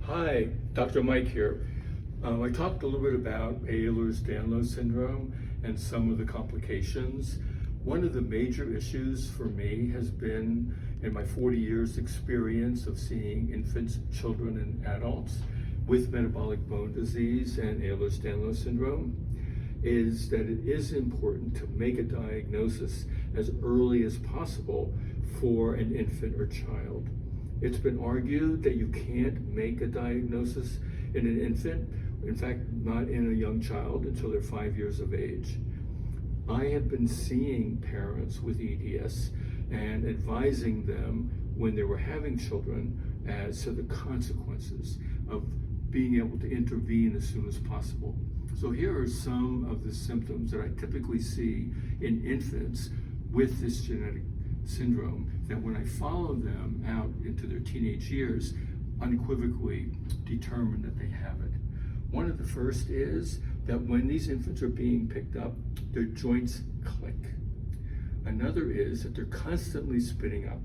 Hi, Dr. Mike here. I talked a little bit about Ehler Danlos Syndrome and some of the complications. One of the major issues for me has been, in my 40 years experience of seeing infants, children, and adults with metabolic bone disease and Ehler Danlos Syndrome, is that it is important to make a diagnosis as early as possible for an infant or child. It's been argued that you can't make a diagnosis in an infant, in fact, not in a young child until they're 5 years of age. I have been seeing parents with EDS and advising them when they were having children as to the consequences of being able to intervene as soon as possible. So here are some of the symptoms that I typically see in infants with this genetic syndrome that when I follow them out into their teenage years, unequivocally determine that they have it. One of the first is that when these infants are being picked up, their joints click. Another is that they're constantly spitting up.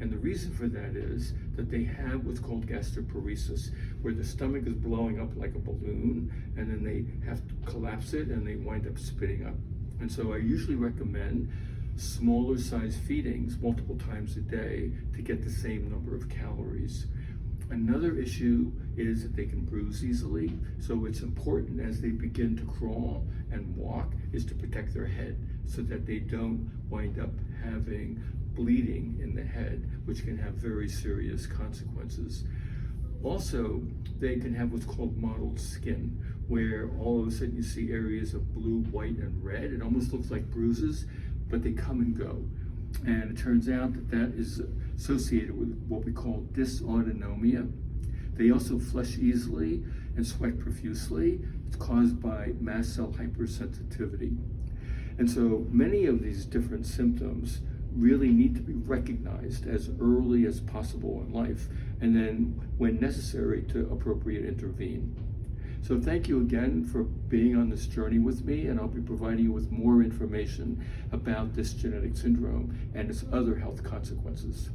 And the reason for that is that they have what's called gastroparesis, where the stomach is blowing up like a balloon, and then they have to collapse it and they wind up spitting up. And so I usually recommend smaller size feedings multiple times a day to get the same number of calories. Another issue is that they can bruise easily, so it's important as they begin to crawl and walk is to protect their head so that they don't wind up having bleeding in the head, which can have very serious consequences. Also, they can have what's called mottled skin, where all of a sudden you see areas of blue, white, and red. It almost looks like bruises, but they come and go. And it turns out that that is associated with what we call dysautonomia. They also flush easily and sweat profusely. It's caused by mast cell hypersensitivity. And so many of these different symptoms really need to be recognized as early as possible in life, and then when necessary to appropriate intervene. So thank you again for being on this journey with me, and I'll be providing you with more information about this genetic syndrome and its other health consequences.